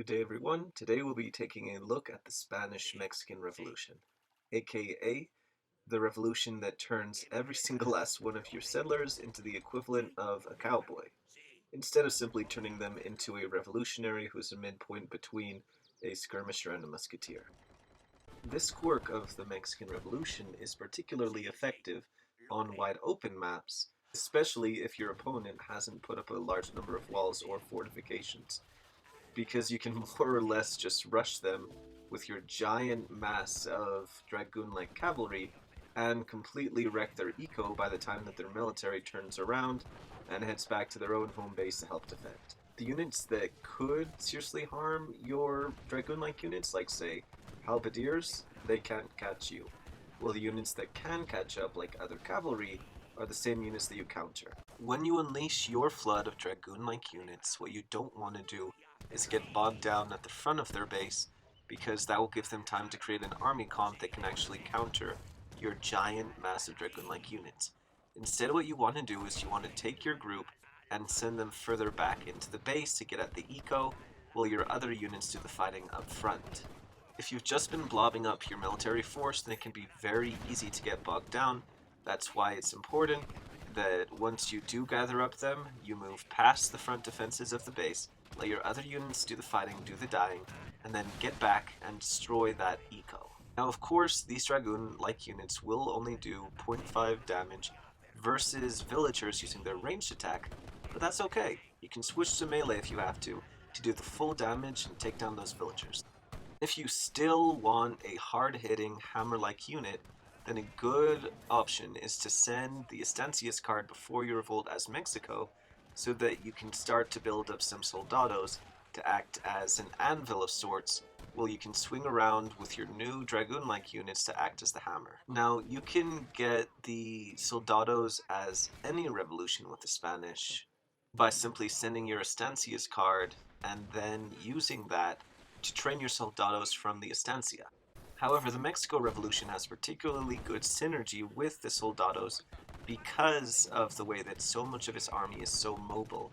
Good day, everyone. Today we'll be taking a look at the Spanish-Mexican Revolution, aka the revolution that turns every single last one of your settlers into the equivalent of a cowboy, instead of simply turning them into a revolutionary who's a midpoint between a skirmisher and a musketeer. This quirk of the Mexican Revolution is particularly effective on wide open maps, especially if your opponent hasn't put up a large number of walls or fortifications, because you can more or less just rush them with your giant mass of dragoon-like cavalry and completely wreck their eco by the time that their military turns around and heads back to their own home base to help defend. The units that could seriously harm your dragoon-like units, like say halberdiers, they can't catch you, while the units that can catch up, like other cavalry, are the same units that you counter. When you unleash your flood of dragoon-like units, what you don't want to do is get bogged down at the front of their base, because that will give them time to create an army comp that can actually counter your giant, massive dragoon-like units. Instead, what you want to do is you want to take your group and send them further back into the base to get at the eco, while your other units do the fighting up front. If you've just been blobbing up your military force, then it can be very easy to get bogged down. That's why it's important that once you do gather up them, you move past the front defenses of the base, let your other units do the fighting, do the dying, and then get back and destroy that eco. Now, of course, these dragoon-like units will only do 0.5 damage versus villagers using their ranged attack, but that's okay. You can switch to melee if you have to do the full damage and take down those villagers. If you still want a hard-hitting, hammer-like unit, then a good option is to send the Estancias card before you revolt as Mexico, so that you can start to build up some Soldados to act as an anvil of sorts, while you can swing around with your new Dragoon-like units to act as the hammer. Now, you can get the Soldados as any revolution with the Spanish by simply sending your Estancias card and then using that to train your Soldados from the Estancia. However, the Mexico Revolution has particularly good synergy with the Soldados because of the way that so much of its army is so mobile.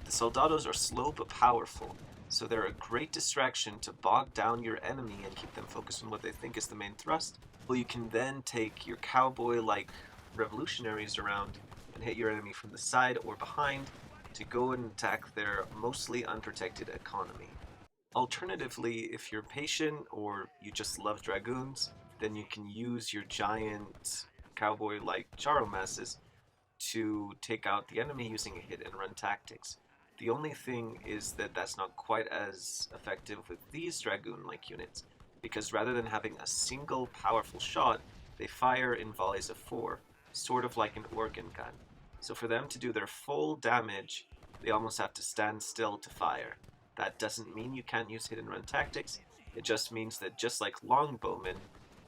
The Soldados are slow but powerful, so they're a great distraction to bog down your enemy and keep them focused on what they think is the main thrust. Well, you can then take your cowboy-like revolutionaries around and hit your enemy from the side or behind to go and attack their mostly unprotected economy. Alternatively, if you're patient or you just love dragoons, then you can use your giant cowboy-like Charro masses to take out the enemy using a hit-and-run tactics. The only thing is that that's not quite as effective with these dragoon-like units, because rather than having a single powerful shot, they fire in volleys of 4, sort of like an organ gun. So for them to do their full damage, they almost have to stand still to fire. That doesn't mean you can't use hit-and-run tactics, it just means that just like longbowmen,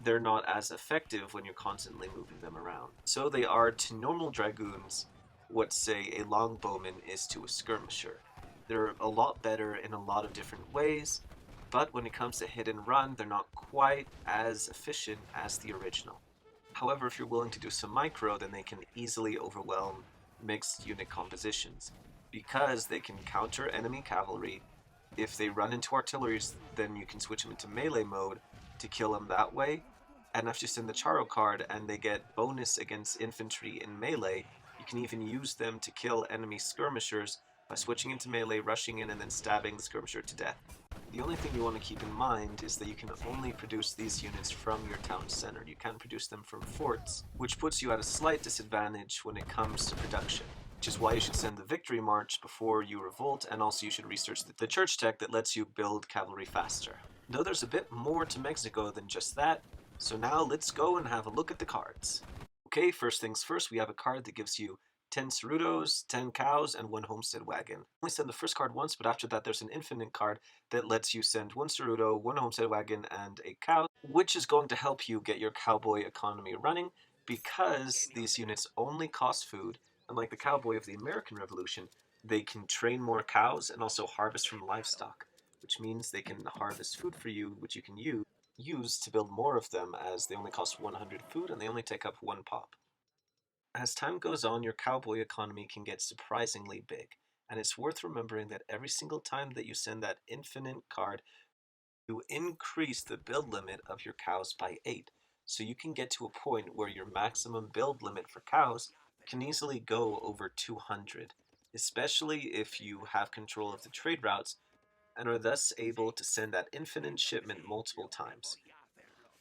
they're not as effective when you're constantly moving them around. So they are to normal dragoons what, say, a longbowman is to a skirmisher. They're a lot better in a lot of different ways, but when it comes to hit and run, they're not quite as efficient as the original. However, if you're willing to do some micro, then they can easily overwhelm mixed unit compositions, because they can counter enemy cavalry. If they run into artilleries, then you can switch them into melee mode to kill them that way. And after you send the Charro card and they get bonus against infantry in melee, you can even use them to kill enemy skirmishers by switching into melee, rushing in, and then stabbing the skirmisher to death. The only thing you want to keep in mind is that you can only produce these units from your town center. You can't produce them from forts, which puts you at a slight disadvantage when it comes to production. Which is why you should send the victory march before you revolt, and also you should research the church tech that lets you build cavalry faster. Though there's a bit more to Mexico than just that, so now let's go and have a look at the cards. Okay, first things first, we have a card that gives you 10 Cerrutos, 10 cows, and 1 homestead wagon. Only send the first card once, but after that there's an infinite card that lets you send 1 Cerruto, 1 homestead wagon, and a cow, which is going to help you get your cowboy economy running, because these units only cost food. Unlike the cowboy of the American Revolution, they can train more cows and also harvest from livestock, which means they can harvest food for you, which you can use to build more of them, as they only cost 100 food and they only take up 1 pop. As time goes on, your cowboy economy can get surprisingly big. And it's worth remembering that every single time that you send that infinite card, you increase the build limit of your cows by 8. So you can get to a point where your maximum build limit for cows can easily go over 200, especially if you have control of the trade routes and are thus able to send that infinite shipment multiple times.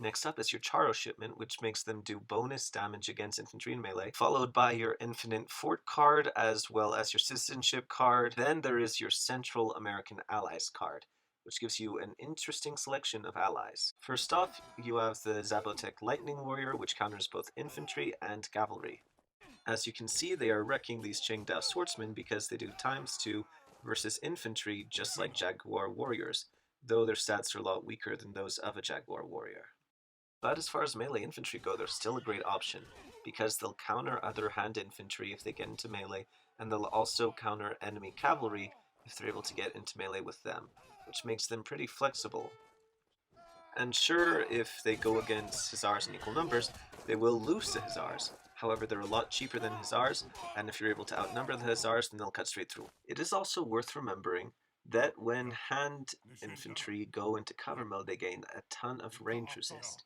Next up is your Charro shipment, which makes them do bonus damage against infantry and melee, followed by your infinite fort card as well as your citizenship card. Then there is your Central American Allies card, which gives you an interesting selection of allies. First off, you have the Zapotec Lightning Warrior, which counters both infantry and cavalry. As you can see, they are wrecking these Qingdao swordsmen because they do ×2 versus infantry just like Jaguar warriors, though their stats are a lot weaker than those of a Jaguar warrior. But as far as melee infantry go, they're still a great option, because they'll counter other hand infantry if they get into melee, and they'll also counter enemy cavalry if they're able to get into melee with them, which makes them pretty flexible. And sure, if they go against Hussars in equal numbers, they will lose to Hussars. However, they're a lot cheaper than Hussars, and if you're able to outnumber the Hussars, then they'll cut straight through. It is also worth remembering that when hand infantry go into cover mode, they gain a ton of range resist.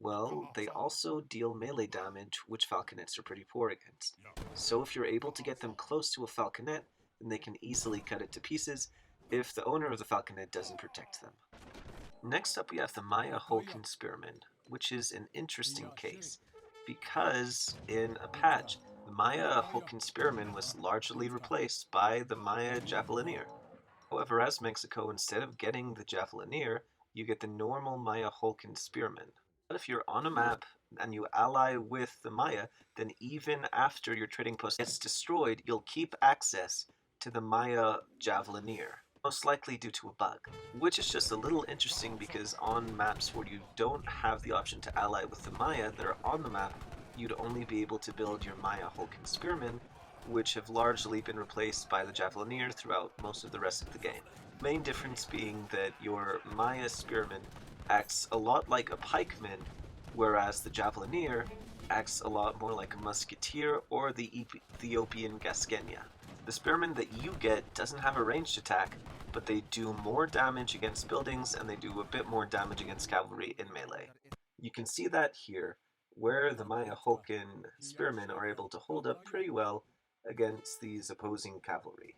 Well, they also deal melee damage, which falconets are pretty poor against. So if you're able to get them close to a falconet, then they can easily cut it to pieces if the owner of the falconet doesn't protect them. Next up we have the Maya Hulkin Spearman, which is an interesting case, because in a patch, the Maya Hulkin Spearman was largely replaced by the Maya Javelineer. However, as Mexico, instead of getting the Javelineer, you get the normal Maya Hulkin Spearman. But if you're on a map and you ally with the Maya, then even after your trading post gets destroyed, you'll keep access to the Maya Javelineer, most likely due to a bug. Which is just a little interesting because on maps where you don't have the option to ally with the Maya that are on the map, you'd only be able to build your Maya Hulkin Spearmen, which have largely been replaced by the Javelineer throughout most of the rest of the game. Main difference being that your Maya Spearman acts a lot like a pikeman, whereas the Javelineer acts a lot more like a musketeer or the Ethiopian Gasquenia. The spearman that you get doesn't have a ranged attack, but they do more damage against buildings and they do a bit more damage against cavalry in melee. You can see that here, where the Maya Hulkin spearmen are able to hold up pretty well against these opposing cavalry.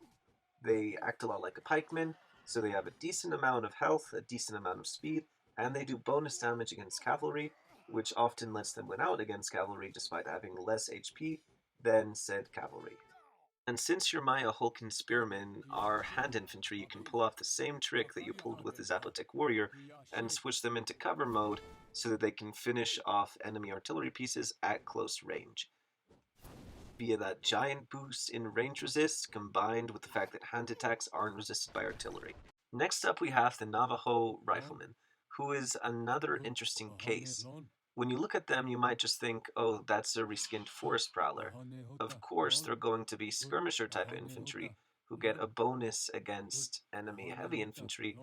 They act a lot like a pikeman, so they have a decent amount of health, a decent amount of speed, and they do bonus damage against cavalry, which often lets them win out against cavalry despite having less HP than said cavalry. And since your Maya Hulkin Spearmen are hand infantry, you can pull off the same trick that you pulled with the Zapotec Warrior and switch them into cover mode so that they can finish off enemy artillery pieces at close range, via that giant boost in range resist combined with the fact that hand attacks aren't resisted by artillery. Next up we have the Navajo Rifleman, who is another interesting case. When you look at them, you might just think, oh, that's a reskinned Forest Prowler. Of course, they're going to be skirmisher type infantry who get a bonus against enemy heavy infantry.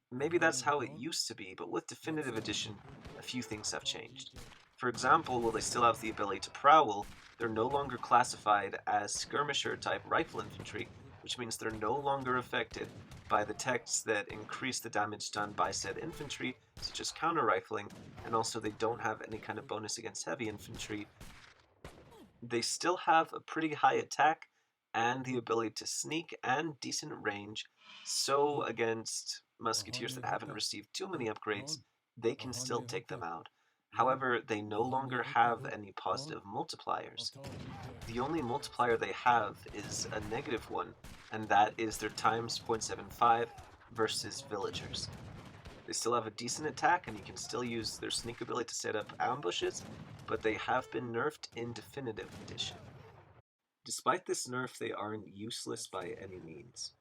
Maybe that's how it used to be, but with Definitive Edition, a few things have changed. For example, while they still have the ability to prowl, they're no longer classified as skirmisher type rifle infantry, which means they're no longer affected by the texts that increase the damage done by said infantry, such as counter rifling, and also they don't have any kind of bonus against heavy infantry. They still have a pretty high attack and the ability to sneak and decent range, so against musketeers that haven't received too many upgrades, they can still take them out. However, they no longer have any positive multipliers. The only multiplier they have is a negative one, and that is their times 0.75 versus villagers. They still have a decent attack, and you can still use their sneak ability to set up ambushes, but they have been nerfed in Definitive Edition. Despite this nerf, they aren't useless by any means.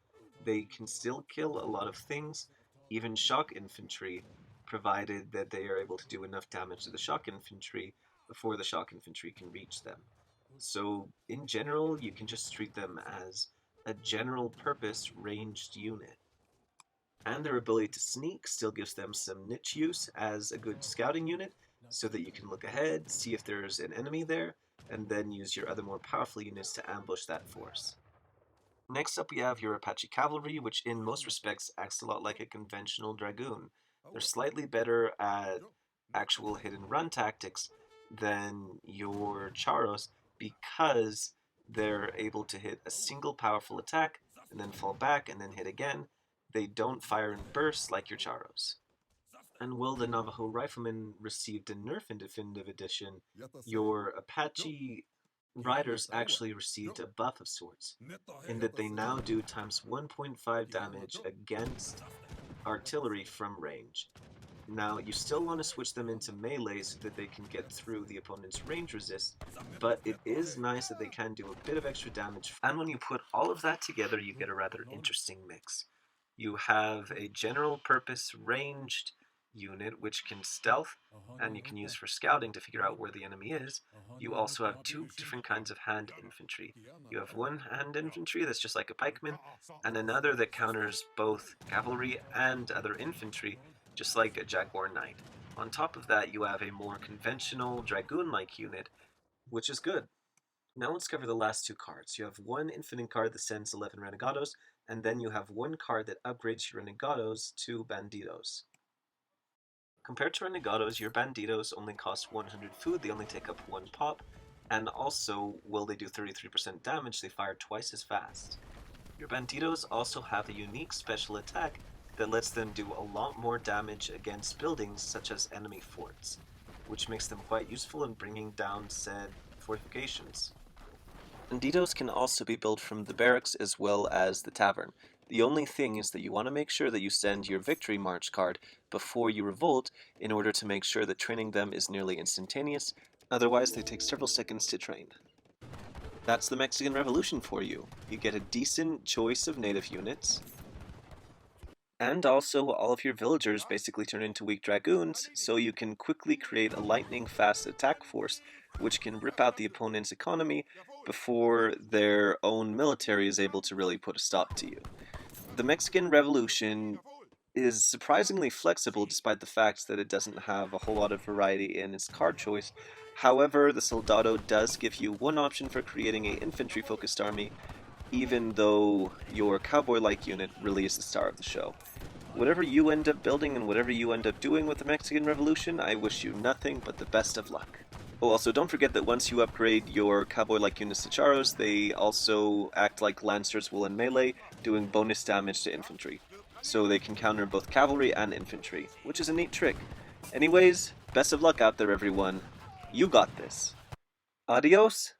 They can still kill a lot of things, even shock infantry, provided that they are able to do enough damage to the shock infantry before the shock infantry can reach them. So, in general, you can just treat them as a general purpose ranged unit. And their ability to sneak still gives them some niche use as a good scouting unit, so that you can look ahead, see if there's an enemy there, and then use your other more powerful units to ambush that force. Next up we have your Apache Cavalry, which in most respects acts a lot like a conventional Dragoon. They're slightly better at actual hit and run tactics than your Charros because they're able to hit a single powerful attack and then fall back and then hit again. They don't fire in bursts like your Charros. And while the Navajo Riflemen received a nerf in Definitive Edition, your Apache Riders actually received a buff of sorts, in that they now do times 1.5 damage against artillery from range. Now, you still want to switch them into melee so that they can get through the opponent's range resist, but it is nice that they can do a bit of extra damage. And when you put all of that together, you get a rather interesting mix. You have a general purpose ranged unit which can stealth and you can use for scouting to figure out where the enemy is. You also have two different kinds of hand infantry. You have one hand infantry that's just like a pikeman, and another that counters both cavalry and other infantry, just like a jaguar knight. On top of that, you have a more conventional dragoon-like unit, which is good. Now let's cover the last two cards. You have one infinite card that sends 11 renegados, and then you have one card that upgrades your renegados to bandidos. Compared to renegados, your bandidos only cost 100 food, they only take up 1 pop, and also, while they do 33% damage, they fire twice as fast. Your bandidos also have a unique special attack that lets them do a lot more damage against buildings such as enemy forts, which makes them quite useful in bringing down said fortifications. Bandidos can also be built from the barracks as well as the tavern. The only thing is that you want to make sure that you send your victory march card before you revolt in order to make sure that training them is nearly instantaneous, otherwise they take several seconds to train. That's the Mexican Revolution for you. You get a decent choice of native units, and also all of your villagers basically turn into weak dragoons, so you can quickly create a lightning fast attack force which can rip out the opponent's economy before their own military is able to really put a stop to you. The Mexican Revolution is surprisingly flexible despite the fact that it doesn't have a whole lot of variety in its card choice. However, the Soldado does give you one option for creating an infantry-focused army, even though your cowboy-like unit really is the star of the show. Whatever you end up building and whatever you end up doing with the Mexican Revolution, I wish you nothing but the best of luck. Oh, also don't forget that once you upgrade your cowboy-like units to Charros, they also act like lancers will in melee, doing bonus damage to infantry. So they can counter both cavalry and infantry, which is a neat trick. Anyways, best of luck out there everyone. You got this. Adios!